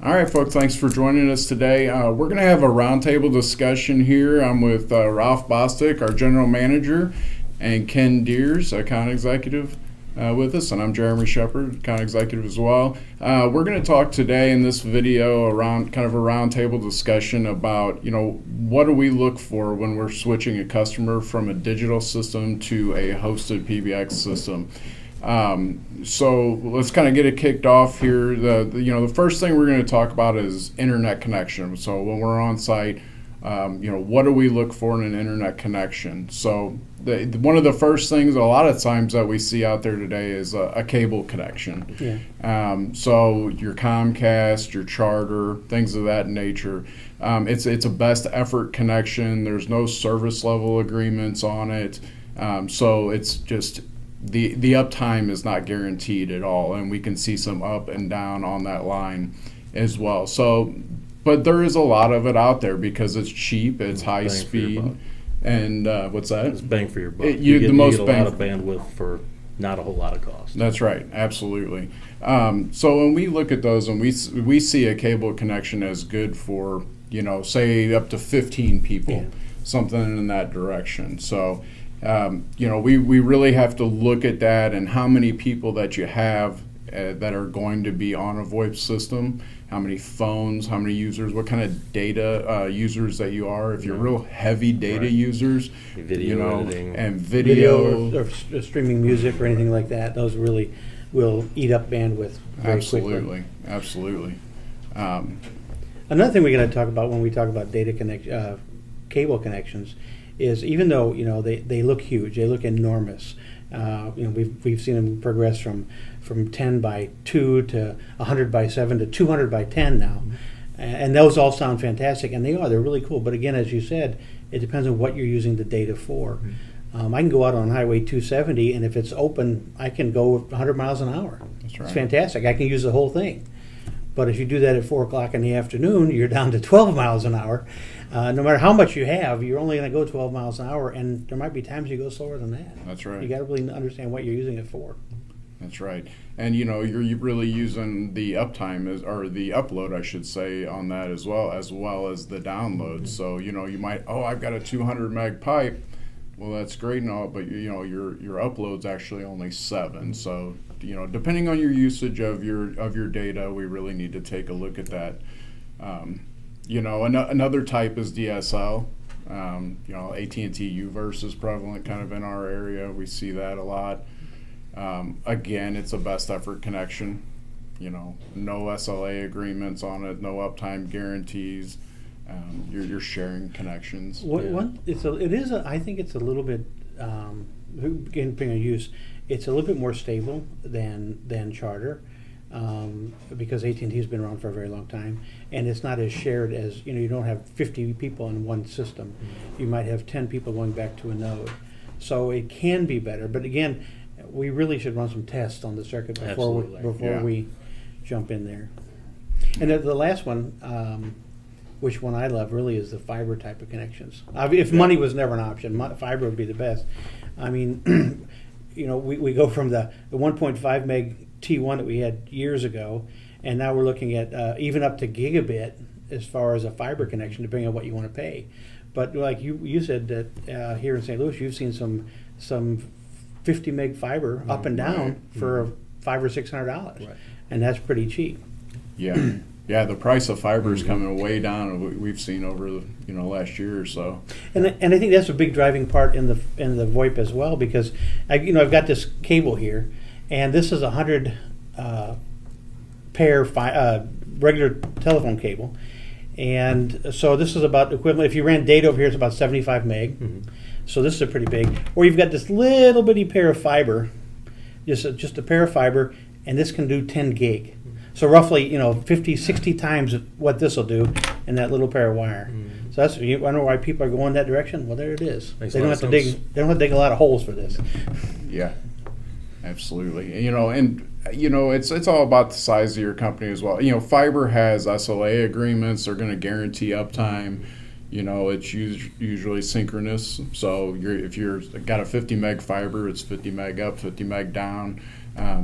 All right, folks, thanks for joining us today. We're going to have a roundtable discussion here. I'm with Ralph Bostic, our general manager, and Ken Deers, account executive, with us, and I'm Jeremy Shepard, account executive as well. We're going to talk today in this video around kind of a roundtable discussion about, what do we look for when we're switching a customer from a digital system to a hosted PBX system. So let's kind of get it kicked off here. The first thing we're going to talk about is internet connection. So when we're on site, what do we look for in an internet connection? So one of the first things a lot of times that we see out there today is a cable connection. Yeah. So your Comcast, your Charter, things of that nature. It's a best effort connection. There's no service level agreements on it. So it's just the uptime is not guaranteed at all, and we can see some up and down on that line as well. So, but there is a lot of it out there because it's cheap, it's high speed, and what's that? It's bang for your buck. You get a lot of bandwidth for not a whole lot of cost. That's right, absolutely. So when we look at those, and we see a cable connection as good for say up to 15 people, something in that direction. So. We really have to look at that and how many people that you have that are going to be on a Voip system, how many phones, how many users, what kind of data users that you are. If you're real heavy data users, video editing. And video or streaming music or anything like that, those really will eat up bandwidth very quickly. Absolutely. Another thing we're going to talk about when we talk about cable connections is even though they look huge, they look enormous. We've seen them progress from 10 by 2 to 100 by 7 to 200 by 10 now, and those all sound fantastic, and they're really cool. But again, as you said, it depends on what you're using the data for. I can go out on Highway 270, and if it's open, I can go 100 miles an hour. That's right. It's fantastic. I can use the whole thing. But if you do that at 4 o'clock in the afternoon, you're down to 12 miles an hour. No matter how much you have, you're only going to go 12 miles an hour, and there might be times you go slower than that. That's right. You got to really understand what you're using it for. That's right. And you're really using the uptime or the upload, I should say, on that as well as the download. Mm-hmm. So you might I've got a 200 meg pipe. Well, that's great and all, but your upload's actually only 7. So depending on your usage of your data, we really need to take a look at that. Another type is DSL. AT&T UVerse is prevalent kind of in our area. We see that a lot. Again, it's a best effort connection. No SLA agreements on it, no uptime guarantees. You're sharing connections. I think it's a little bit, depending on use, it's a little bit more stable than Charter. Because AT&T has been around for a very long time, and it's not as shared as you don't have 50 people in one system. You might have 10 people going back to a node, so it can be better. But again, we really should run some tests on the circuit before we jump in there. And the last one, which one I love really, is the fiber type of connections. If money was never an option, fiber would be the best. I mean, we go from the 1.5 meg T1 that we had years ago, and now we're looking at even up to gigabit as far as a fiber connection, depending on what you want to pay. But like you said that here in St. Louis, you've seen some 50 meg fiber up and down for $500 or $600, and that's pretty cheap. Yeah. Yeah, the price of fiber is coming way down. We've seen over the last year or so. And I think that's a big driving part in the Voip as well, because I've got this cable here, and this is 100 pair regular telephone cable, and so this is about equivalent. If you ran data over here, it's about 75 meg. Mm-hmm. So this is pretty big. Or you've got this little bitty pair of fiber, just a pair of fiber, and this can do 10 gig. So roughly, 50, 60 times what this will do in that little pair of wire. Mm. So that's, I know why people are going that direction. Well, there it is. They don't have to dig a lot of holes for this. Yeah, absolutely. It's all about the size of your company as well. Fiber has SLA agreements. They're going to guarantee uptime. It's usually synchronous. So if you're got a 50 meg fiber, it's 50 meg up, 50 meg down.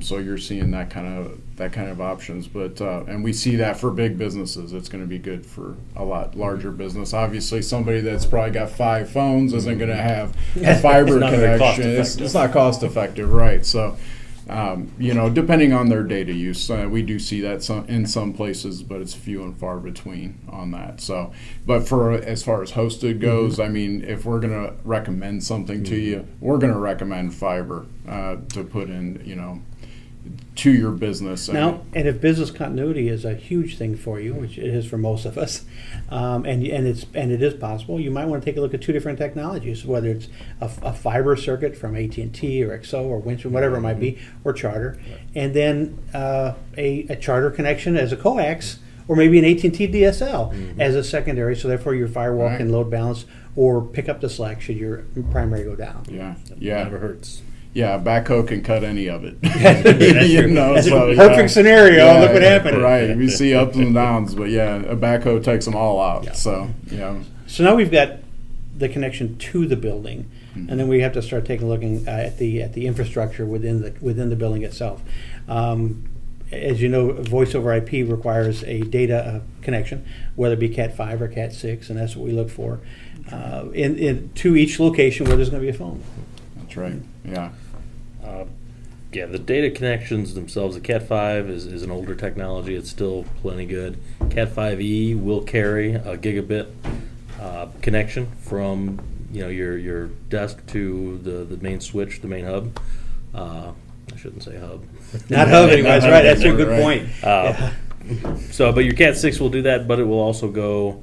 So you're seeing that kind of options, but and we see that for big businesses, it's going to be good for a lot larger business. Obviously, somebody that's probably got 5 phones isn't going to have a fiber It's not very connection. cost-effective. It's not cost effective, right? So, depending on their data use, we do see that in some places, but it's few and far between on that. So, but for as far as hosted goes, I mean, if we're going to recommend something to you, we're going to recommend fiber to put in, to your business. Now, and if business continuity is a huge thing for you, which it is for most of us, and it is possible, you might want to take a look at 2 different technologies, whether it's a fiber circuit from AT&T or XO or Windstream, whatever it might be, or Charter, and then a Charter connection as a coax, or maybe an AT&T DSL as a secondary. So therefore, your firewall can load balance or pick up the slack should your primary go down. Yeah. Never hurts. Yeah, backhoe can cut any of it. That's a perfect scenario. Yeah, Look what happened. Right, we see ups and downs, but a backhoe takes them all out. Yeah. So, yeah. So now we've got the connection to the building, and then we have to start looking at the infrastructure within the building itself. As you know, voice over IP requires a data connection, whether it be Cat 5 or Cat 6, and that's what we look for to each location where there's going to be a phone. That's right. Yeah. The data connections themselves, the Cat 5 is an older technology. It's still plenty good. Cat 5e will carry a gigabit connection from your desk to the main switch, the main hub. I shouldn't say hub. Not hub anymore. That's right. That's a good Right. point. But your Cat 6 will do that, but it will also go.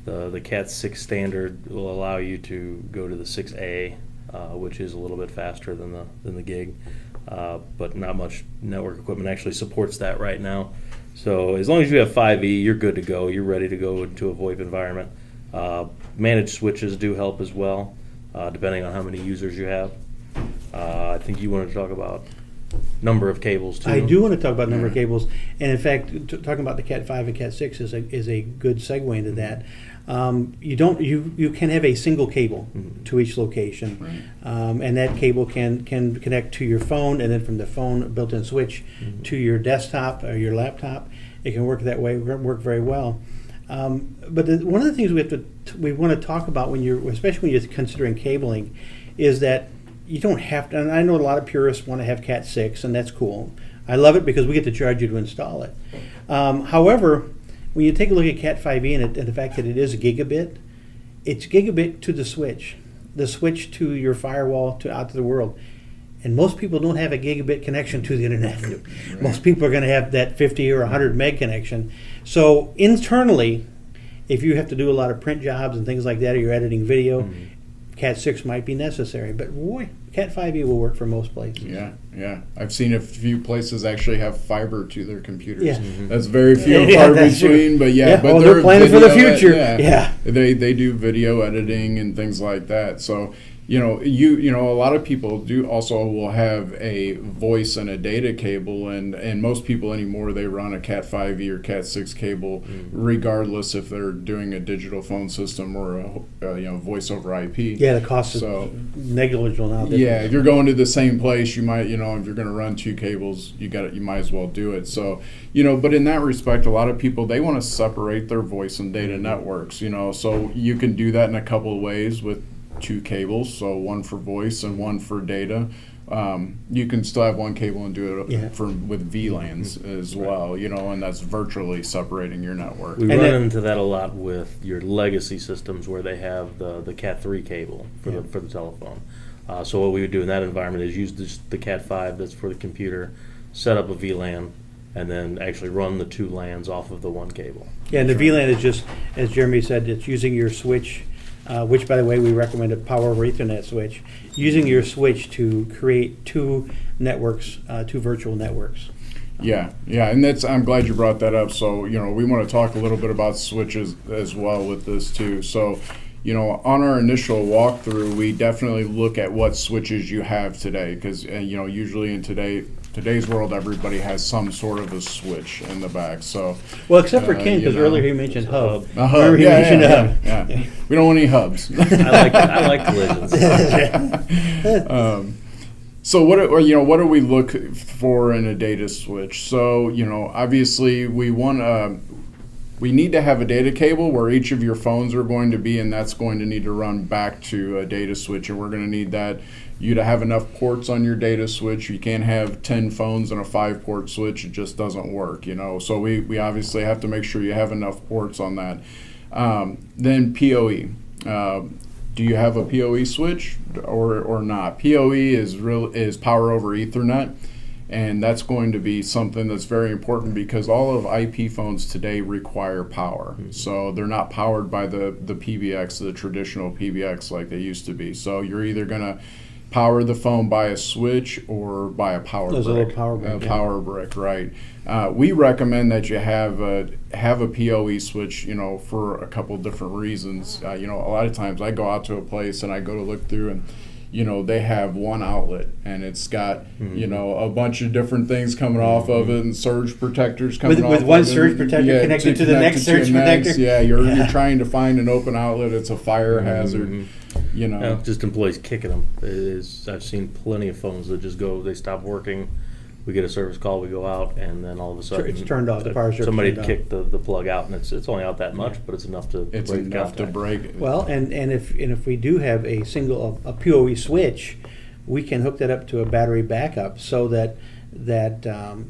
The Cat 6 standard will allow you to go to the 6A. Which is a little bit faster than the gig, but not much network equipment actually supports that right now. So as long as you have 5e, you're good to go. You're ready to go into a VoIP environment. Managed switches do help as well, depending on how many users you have. I think you wanted to talk about number of cables too. I do want to talk about number of cables, and in fact, talking about the Cat 5 and Cat 6 is a good segue into that. You can have a single cable to each location, and that cable can connect to your phone, and then from the phone, a built-in switch to your desktop or your laptop. It can work that way, work very well. But one of the things we want to talk about especially when you're considering cabling, is that you don't have to. And I know a lot of purists want to have Cat 6, and that's cool. I love it because we get to charge you to install it. However, when you take a look at Cat 5e and the fact that it is a gigabit, it's gigabit to the switch to your firewall out to the world. And most people don't have a gigabit connection to the internet. Right. Most people are going to have that 50 or 100 meg connection. So internally, if you have to do a lot of print jobs and things like that, or you're editing video, Cat 6 might be necessary. But boy, Cat 5e will work for most places. Yeah. I've seen a few places actually have fiber to their computers. Yeah. That's very few and far between, but well, they're planning for the future. They do video editing and things like that. So, a lot of people will have a voice and a data cable, and most people anymore, they run a Cat 5e or Cat 6 cable, regardless if they're doing a digital phone system or a voice over IP. Yeah, the cost is negligible now. Yeah, if you're going to the same place, you might, if you're going to run 2 cables, you might as well do it. So, but in that respect, a lot of people, they want to separate their voice and data networks, so you can do that in a couple of ways with 2 cables, so one for voice and one for data. You can still have one cable and do it with VLANs as well, and that's virtually separating your network. We run into that a lot with your legacy systems where they have the Cat 3 cable for the telephone. So what we would do in that environment is use the Cat 5 that's for the computer, set up a VLAN, and then actually run the 2 LANs off of the one cable. Yeah, and the VLAN is just, as Jeremy said, it's using your switch, which, by the way, we recommend a power over Ethernet switch, using your switch to create 2 networks, 2 virtual networks. Yeah, and I'm glad you brought that up. So, we want to talk a little bit about switches as well with this too. So, on our initial walkthrough, we definitely look at what switches you have today, because, usually in today's world, everybody has some sort of a switch in the back. So, well, except for Ken, because earlier he mentioned hub. A hub. Remember he mentioned a hub. Yeah. We don't want any hubs. I like collisions. So what do we look for in a data switch? So obviously we need to have a data cable where each of your phones are going to be, and that's going to need to run back to a data switch, and we're going to need you to have enough ports on your data switch. You can't have 10 phones and a 5-port switch; it just doesn't work. So we obviously have to make sure you have enough ports on that. Then PoE. Do you have a PoE switch or not? PoE is power over Ethernet, and that's going to be something that's very important because all of IP phones today require power. Mm-hmm. So they're not powered by the PBX, the traditional PBX like they used to be. So you're either going to power the phone by a switch or by a power brick. A little power brick. Power brick, right. We recommend that you have a PoE switch, for a couple different reasons. A lot of times I go out to a place and I go to look through and, they have one outlet and it's got, a bunch of different things coming off of it and surge protectors coming off with one surge protector connected to the next surge protector. Yeah, you're trying to find an open outlet. It's a fire hazard. Just employees kicking them. I've seen plenty of phones that just go, they stop working. We get a service call, we go out, and then all of a sudden it's turned off. The power surge somebody kicked the plug out, and it's only out that much, but it's enough to break it. Well, and if we do have a PoE switch, we can hook that up to a battery backup so that the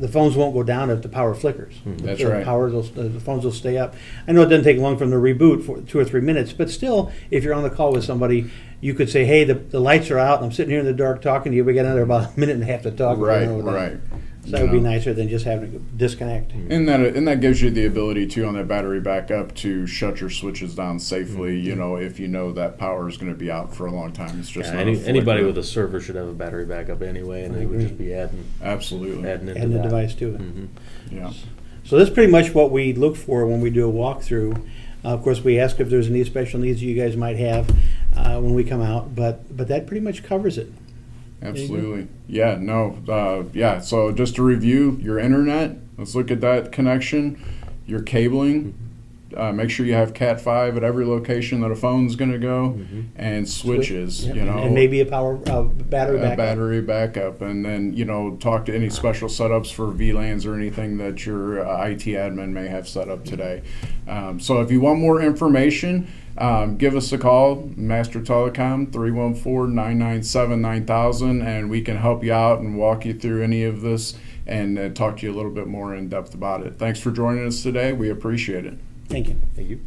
phones won't go down if the power flickers. That's so right. The phones will stay up. I know it doesn't take long from the reboot for 2 or 3 minutes, but still, if you're on the call with somebody, you could say, "Hey, the lights are out, and I'm sitting here in the dark talking to you. We got another about a minute and a half to talk." Right. So that would be nicer than just having to disconnect. And that gives you the ability too on that battery backup to shut your switches down safely. If you know that power is going to be out for a long time. It's just anybody with a server should have a battery backup anyway, and it would just be adding the device to it. Mm-hmm. Yeah. So that's pretty much what we look for when we do a walkthrough. Of course, we ask if there's any special needs you guys might have when we come out, but that pretty much covers it. Absolutely. Yeah, no. So just to review, your internet, let's look at that connection, your cabling, make sure you have Cat 5 at every location that a phone's going to go, and switches, And maybe a battery backup. Battery backup. And then, talk to any special setups for VLANs or anything that your IT admin may have set up today. So if you want more information, give us a call, Master Telecom, 314-997-9000, and we can help you out and walk you through any of this and talk to you a little bit more in depth about it. Thanks for joining us today. We appreciate it. Thank you. Thank you.